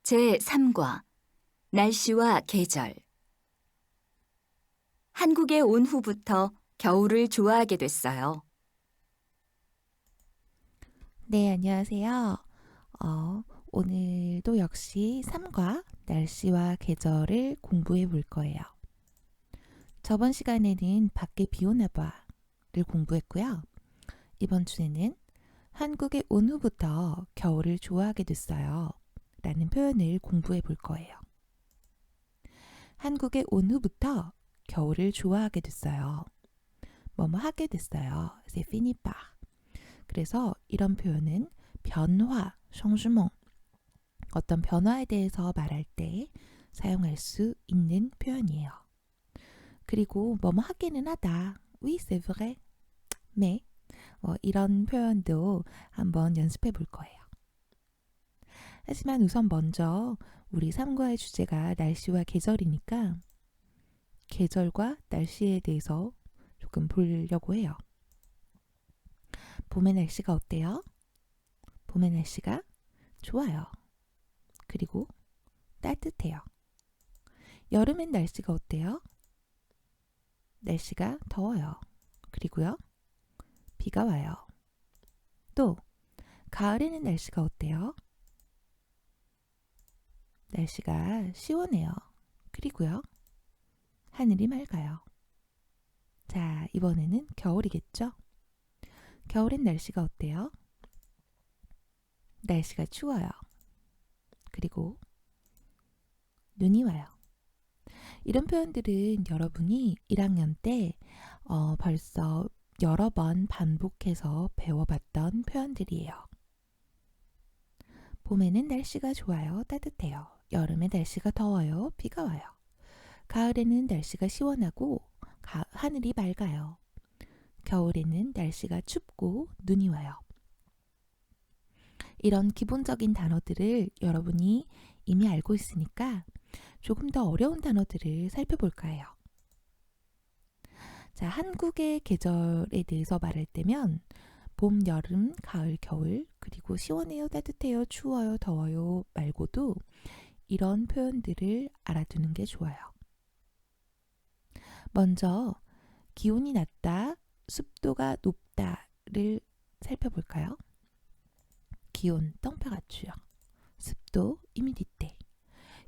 제3과 날씨와 계절. 한국에 온 후부터 겨울을 좋아하게 됐어요. 네, 안녕하세요. 오늘도 역시 3과 날씨와 계절을 공부해 볼 거예요. 저번 시간에는 밖에 비 오나 봐를 공부했고요. 이번 주에는 한국에 온 후부터 겨울을 좋아하게 됐어요. 라는 표현을 공부해 볼 거예요. 한국에 온 후부터 겨울을 좋아하게 됐어요. 뭐뭐 하게 됐어요. C'est fini par. 그래서 이런 표현은 변화, changement, 어떤 변화에 대해서 말할 때 사용할 수 있는 표현이에요. 그리고 뭐뭐 하기는 하다. Oui, c'est vrai. mais 이런 표현도 한번 연습해 볼 거예요. 하지만 우선 먼저 우리 3과의 주제가 날씨와 계절이니까 계절과 날씨에 대해서 조금 보려고 해요. 봄의 날씨가 어때요? 봄의 날씨가 좋아요. 그리고 따뜻해요. 여름엔 날씨가 어때요? 날씨가 더워요. 그리고요, 비가 와요. 또 가을에는 날씨가 어때요? 날씨가 시원해요. 그리고요, 하늘이 맑아요. 자, 이번에는 겨울이겠죠? 겨울엔 날씨가 어때요? 날씨가 추워요. 그리고 눈이 와요. 이런 표현들은 여러분이 1학년 때 벌써 여러 번 반복해서 배워봤던 표현들이에요. 봄에는 날씨가 좋아요. 따뜻해요. 여름에 날씨가 더워요. 비가 와요. 가을에는 날씨가 시원하고 하늘이 맑아요. 겨울에는 날씨가 춥고 눈이 와요. 이런 기본적인 단어들을 여러분이 이미 알고 있으니까 조금 더 어려운 단어들을 살펴볼까 해요. 자, 한국의 계절에 대해서 말할 때면 봄, 여름, 가을, 겨울, 그리고 시원해요, 따뜻해요, 추워요, 더워요 말고도 이런 표현들을 알아두는 게 좋아요. 먼저 기온이 낮다, 습도가 높다를 살펴볼까요? 기온, temperature, 습도, humidité.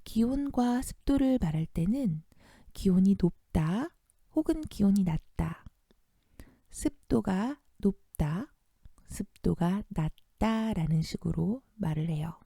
기온과 습도를 말할 때는 기온이 높다 혹은 기온이 낮다, 습도가 높다, 습도가 낮다 라는 식으로 말을 해요.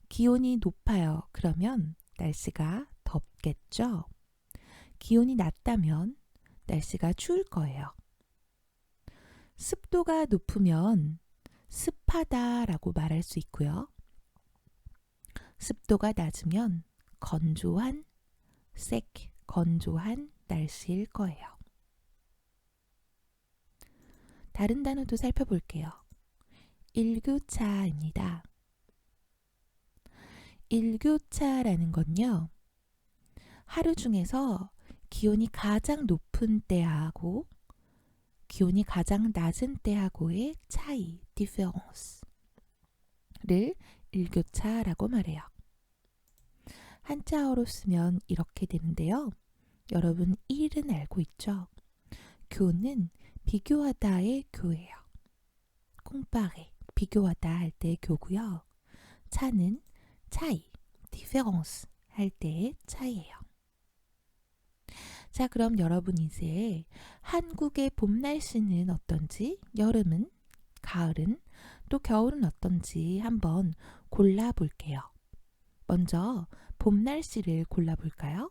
기온이 높아요. 그러면 날씨가 덥겠죠? 기온이 낮다면 날씨가 추울 거예요. 습도가 높으면 습하다라고 말할 수 있고요. 습도가 낮으면 건조한, 건조한 날씨일 거예요. 다른 단어도 살펴볼게요. 일교차입니다. 일교차라는 건요, 하루 중에서 기온이 가장 높은 때하고 기온이 가장 낮은 때하고의 차이, difference를 일교차라고 말해요. 한자어로 쓰면 이렇게 되는데요. 여러분, 일은 알고 있죠? 교는 비교하다의 교예요. comparer, 비교하다 할 때의 교고요. 차는 차이, difference 할 때의 차이예요. 자, 그럼 여러분 이제 한국의 봄 날씨는 어떤지, 여름은, 가을은, 또 겨울은 어떤지 한번 골라볼게요. 먼저 봄 날씨를 골라볼까요?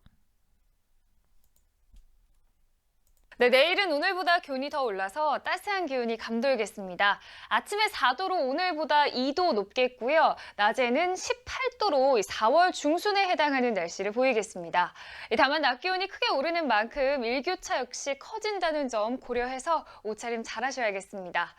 네, 내일은 오늘보다 기온이 더 올라서 따스한 기운이 감돌겠습니다. 아침에 4도로 오늘보다 2도 높겠고요. 낮에는 18도로 4월 중순에 해당하는 날씨를 보이겠습니다. 다만 낮 기온이 크게 오르는 만큼 일교차 역시 커진다는 점 고려해서 옷차림 잘 하셔야겠습니다.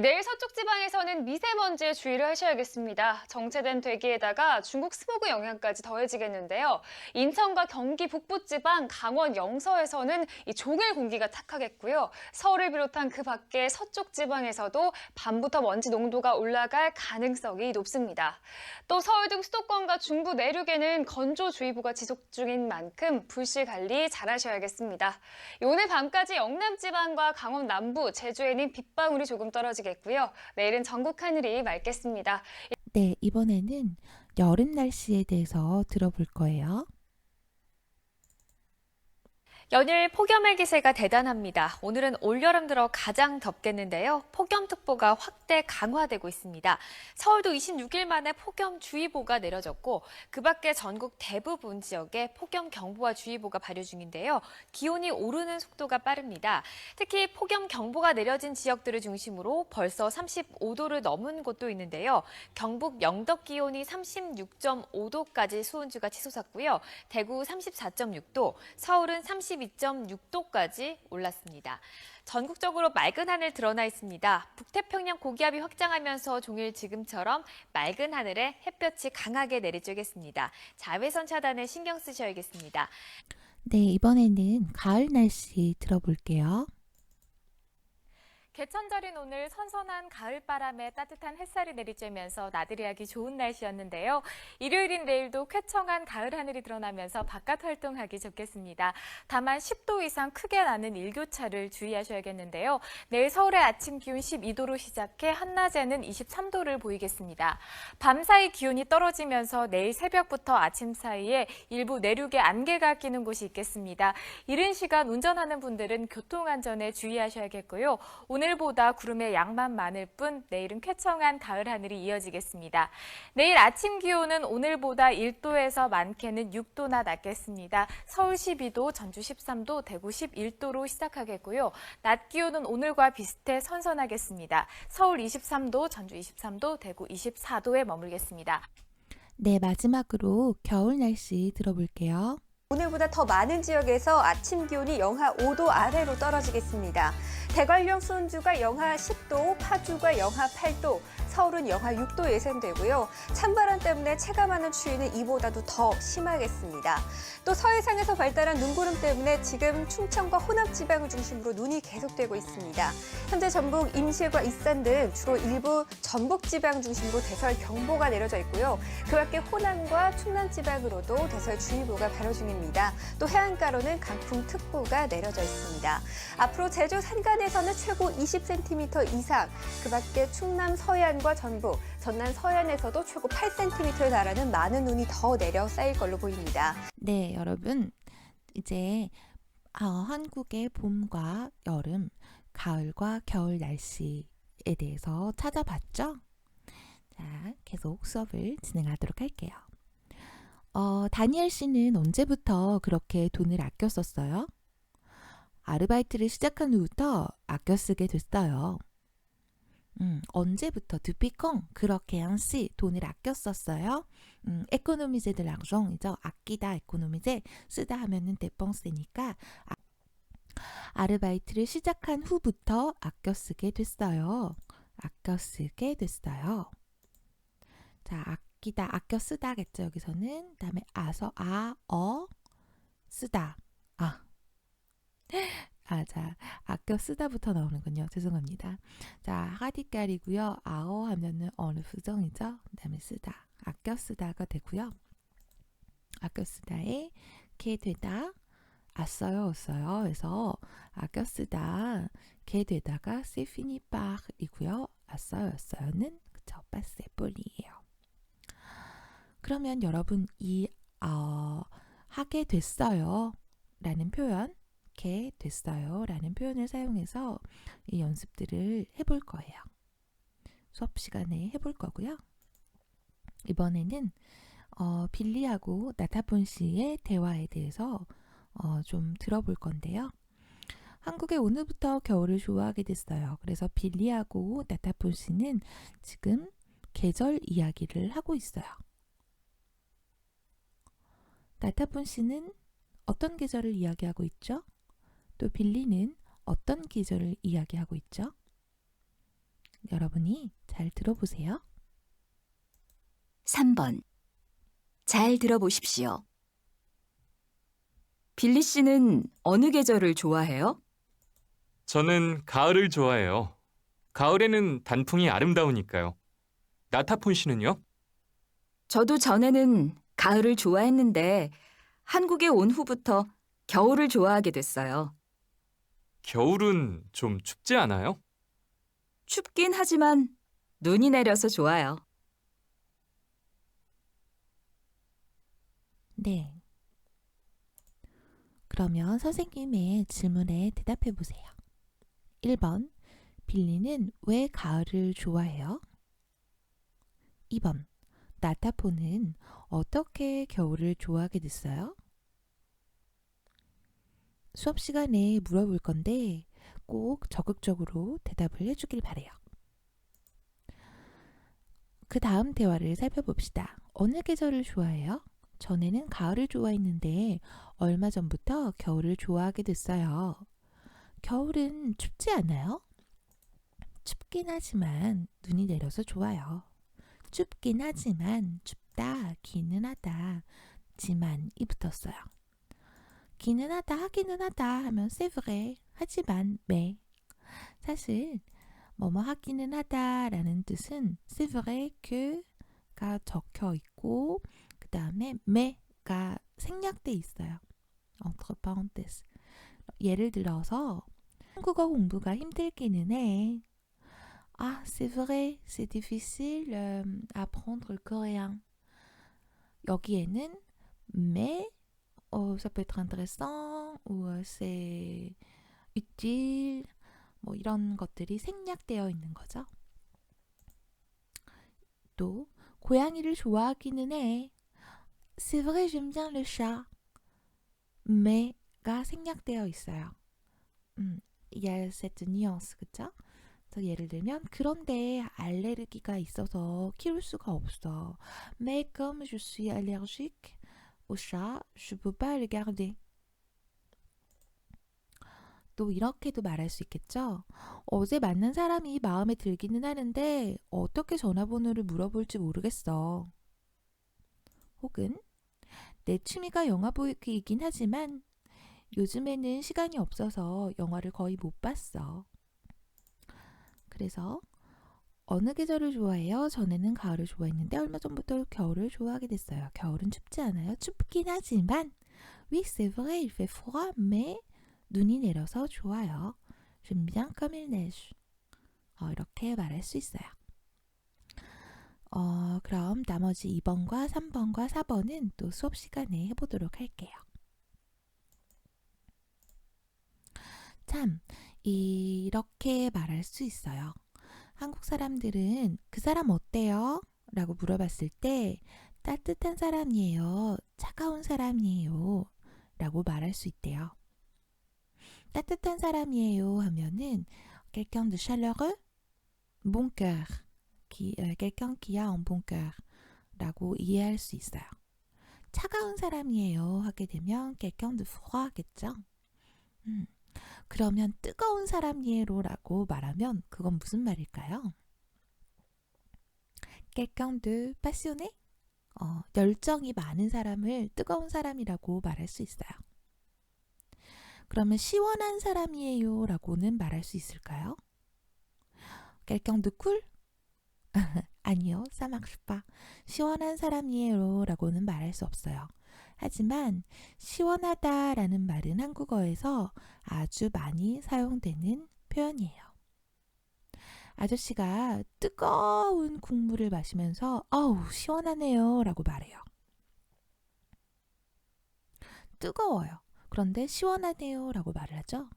내일 서쪽 지방에서는 미세먼지에 주의를 하셔야겠습니다. 정체된 대기에다가 중국 스모그 영향까지 더해지겠는데요. 인천과 경기 북부지방, 강원 영서에서는 이 종일 공기가 공기가 탁하겠고요. 서울을 비롯한 그 밖의 서쪽 지방에서도 밤부터 먼지 농도가 올라갈 가능성이 높습니다. 또 서울 등 수도권과 중부 내륙에는 건조주의보가 지속 중인 만큼 불씨 관리 잘하셔야겠습니다. 오늘 밤까지 영남 지방과 강원 남부, 제주에는 빗방울이 조금 떨어지겠고요. 내일은 전국 하늘이 맑겠습니다. 네, 이번에는 여름 날씨에 대해서 들어볼 거예요. 연일 폭염의 기세가 대단합니다. 오늘은 올여름 들어 가장 덥겠는데요. 폭염특보가 확대 강화되고 있습니다. 서울도 26일 만에 폭염주의보가 내려졌고 그 밖에 전국 대부분 지역에 폭염경보와 주의보가 발효 중인데요. 기온이 오르는 속도가 빠릅니다. 특히 폭염경보가 내려진 지역들을 중심으로 벌써 35도를 넘은 곳도 있는데요. 경북 영덕 기온이 36.5도까지 수온주가 치솟았고요. 대구 34.6도, 서울은 32.6도까지 올랐습니다. 전국적으로 맑은 하늘 드러나 있습니다. 북태평양 고기압이 확장하면서 종일 지금처럼 맑은 하늘에 햇볕이 강하게 내리쬐겠습니다. 자외선 차단에 신경 쓰셔야겠습니다. 네, 이번에는 가을 날씨 들어볼게요. 개천절인 오늘 선선한 가을바람에 따뜻한 햇살이 내리쬐면서 나들이하기 좋은 날씨였는데요. 일요일인 내일도 쾌청한 가을 하늘이 드러나면서 바깥 활동하기 좋겠습니다. 다만 10도 이상 크게 나는 일교차를 주의하셔야겠는데요. 내일 서울의 아침 기온 12도로 시작해 한낮에는 23도를 보이겠습니다. 밤사이 기온이 떨어지면서 내일 새벽부터 아침 사이에 일부 내륙에 안개가 끼는 곳이 있겠습니다. 이른 시간 운전하는 분들은 교통안전에 주의하셔야겠고요. 오늘보다 구름의 양만 많을 뿐 내일은 쾌청한 가을 하늘이 이어지겠습니다. 내일 아침 기온은 오늘보다 1도에서 많게는 6도나 낮겠습니다. 서울 12도, 전주 13도, 대구 11도로 시작하겠고요. 낮 기온은 오늘과 비슷해 선선하겠습니다. 서울 23도, 전주 23도, 대구 24도에 머물겠습니다. 네, 마지막으로 겨울 날씨 들어볼게요. 오늘보다 더 많은 지역에서 아침 기온이 영하 5도 아래로 떨어지겠습니다. 대관령 수원주가 영하 10도, 파주가 영하 8도, 서울은 영하 6도 예상되고요. 찬바람 때문에 체감하는 추위는 이보다도 더 심하겠습니다. 또 서해상에서 발달한 눈구름 때문에 지금 충청과 호남 지방을 중심으로 눈이 계속되고 있습니다. 현재 전북 임실과 익산 등 주로 일부 전북 지방 중심으로 대설 경보가 내려져 있고요. 그 밖에 호남과 충남 지방으로도 대설 주의보가 발효 중입니다. 또 해안가로는 강풍특보가 내려져 있습니다. 앞으로 제주 산간에서는 최고 20cm 이상, 그 밖에 충남 서해안과 전북, 전남 서해안에서도 최고 8cm에 달하는 많은 눈이 더 내려 쌓일 걸로 보입니다. 네, 여러분, 이제 한국의 봄과 여름, 가을과 겨울 날씨에 대해서 찾아봤죠? 자, 계속 수업을 진행하도록 할게요. 다니엘 씨는 언제부터 그렇게 돈을 아껴 썼어요? 아르바이트를 시작한 후부터 아껴 쓰게 됐어요. 언제부터 드피콩 그렇게 한시 돈을 아껴 썼어요? 에코노미제 드 랑종이죠. 아끼다 에코노미제, 쓰다 하면은 데펑스니까 아르바이트를 시작한 후부터 아껴 쓰게 됐어요. 아껴 쓰게 됐어요. 자, 아끼다, 아껴 쓰다겠죠. 여기서는 그다음에 쓰다. 자, 아껴 쓰다부터 나오는군요. 죄송합니다. 자, 하디깔이고요. 아어 하면은 어느 부정이죠. 그다음에 쓰다. 아껴 쓰다가 되고요. 아껴 쓰다에 게 되다. 써요. 그래서 아껴 쓰다 게 되다가 세피니파이고요. 써요는 그쵸. 빠세폴이에요. 그러면 여러분 이 하게 됐어요 라는 표현, 게 됐어요 라는 표현을 사용해서 이 연습들을 해볼 거예요. 수업 시간에 해볼 거고요. 이번에는 빌리하고 나타폰 씨의 대화에 대해서 좀 들어볼 건데요. 한국에 오늘부터 겨울을 좋아하게 됐어요. 그래서 빌리하고 나타폰 씨는 지금 계절 이야기를 하고 있어요. 나타폰 씨는 어떤 계절을 이야기하고 있죠? 또 빌리는 어떤 계절을 이야기하고 있죠? 여러분이 잘 들어보세요. 3번. 잘 들어보십시오. 빌리 씨는 어느 계절을 좋아해요? 저는 가을을 좋아해요. 가을에는 단풍이 아름다우니까요. 나타폰 씨는요? 저도 전에는 가을을 좋아했는데 한국에 온 후부터 겨울을 좋아하게 됐어요. 겨울은 좀 춥지 않아요? 춥긴 하지만 눈이 내려서 좋아요. 네. 그러면 선생님의 질문에 대답해 보세요. 1번. 빌리는 왜 가을을 좋아해요? 2번. 나타포는 어떻게 겨울을 좋아하게 됐어요? 수업 시간에 물어볼 건데 꼭 적극적으로 대답을 해주길 바래요. 그 다음 대화를 살펴봅시다. 어느 계절을 좋아해요? 전에는 가을을 좋아했는데 얼마 전부터 겨울을 좋아하게 됐어요. 겨울은 춥지 않아요? 춥긴 하지만 눈이 내려서 좋아요. 춥긴 하지만 춥다, 기는 하다, 지만이 붙었어요. 기는 하다, 하기는 하다 하면 c'est vrai, 하지만, mais. 사실 뭐뭐 하기는 하다라는 뜻은 c'est vrai que가 적혀 있고 그 다음에 mais가 생략돼 있어요. entre parenthèses. 예를 들어서 한국어 공부가 힘들기는 해. Ah, c'est vrai, c'est difficile apprendre le coréen. 여기에는 mais ça peut être intéressant ou c'est utile 뭐 이런 것들이 생략되어 있는 거죠. 또 고양이를 좋아하기는 해. C'est vrai, j'aime bien le chat. mais가 생략되어 있어요. Il y a cette nuance, 그쵸? 그래서 예를 들면 그런데 알레르기가 있어서 키울 수가 없어. Mais comme je suis allergique au chat, je peux pas le garder. 또 이렇게도 말할 수 있겠죠. 어제 만난 사람이 마음에 들기는 하는데 어떻게 전화번호를 물어볼지 모르겠어. 혹은 내 취미가 영화 보기이긴 하지만 요즘에는 시간이 없어서 영화를 거의 못 봤어. 그래서 어느 계절을 좋아해요? 전에는 가을을 좋아했는데 얼마 전부터 겨울을 좋아하게 됐어요. 겨울은 춥지 않아요? 춥긴 하지만 Oui, c'est vrai, il fait froid, mais 눈이 내려서 좋아요. J'aime bien comme il neige. 이렇게 말할 수 있어요. 그럼 나머지 2번과 3번과 4번은 또 수업 시간에 해보도록 할게요. 참, 이렇게 말할 수 있어요. 한국 사람들은 그 사람 어때요? 라고 물어봤을 때 따뜻한 사람이에요, 차가운 사람이에요 라고 말할 수 있대요. 따뜻한 사람이에요 하면은 quelqu'un de chaleureux, bon cœur, quelqu'un qui a un bon cœur 라고 이해할 수 있어요. 차가운 사람이에요 하게 되면 quelqu'un de froid겠죠. 그러면 뜨거운 사람이에요 라고 말하면 그건 무슨 말일까요? quelqu'un de passionné? 열정이 많은 사람을 뜨거운 사람이라고 말할 수 있어요. 그러면 시원한 사람이에요 라고는 말할 수 있을까요? quelqu'un de cool? 아니요, ça marche pas. 시원한 사람이에요 라고는 말할 수 없어요. 하지만 시원하다라는 말은 한국어에서 아주 많이 사용되는 표현이에요. 아저씨가 뜨거운 국물을 마시면서 어우 시원하네요 라고 말해요. 뜨거워요. 그런데 시원하네요 라고 말을 하죠.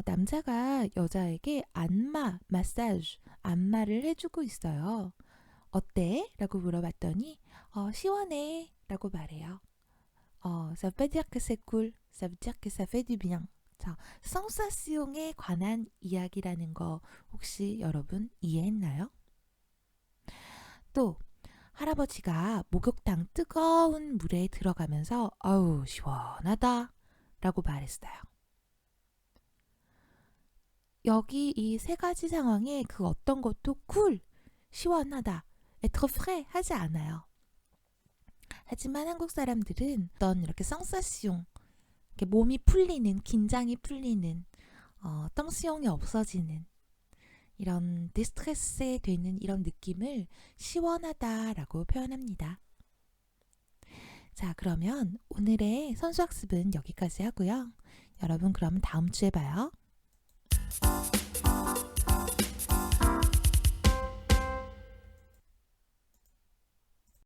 남자가 여자에게 안마, 마사지, 안마를 해주고 있어요. 어때? 라고 물어봤더니 시원해 라고 말해요. Ça veut pas dire que c'est cool. Ça veut dire que ça fait du bien. 자, 센세이션에 관한 이야기라는 거 혹시 여러분 이해했나요? 또 할아버지가 목욕탕 뜨거운 물에 들어가면서 아우 시원하다 라고 말했어요. 여기 이 세 가지 상황에 그 어떤 것도 cool, 시원하다, être frais 하지 않아요. 하지만 한국 사람들은 어떤 이렇게 센세이션, 이렇게 몸이 풀리는, 긴장이 풀리는, 똥수용이 없어지는 이런 디스트레스 되는 이런 느낌을 시원하다라고 표현합니다. 자, 그러면 오늘의 선수학습은 여기까지 하고요. 여러분 그러면 다음 주에 봐요.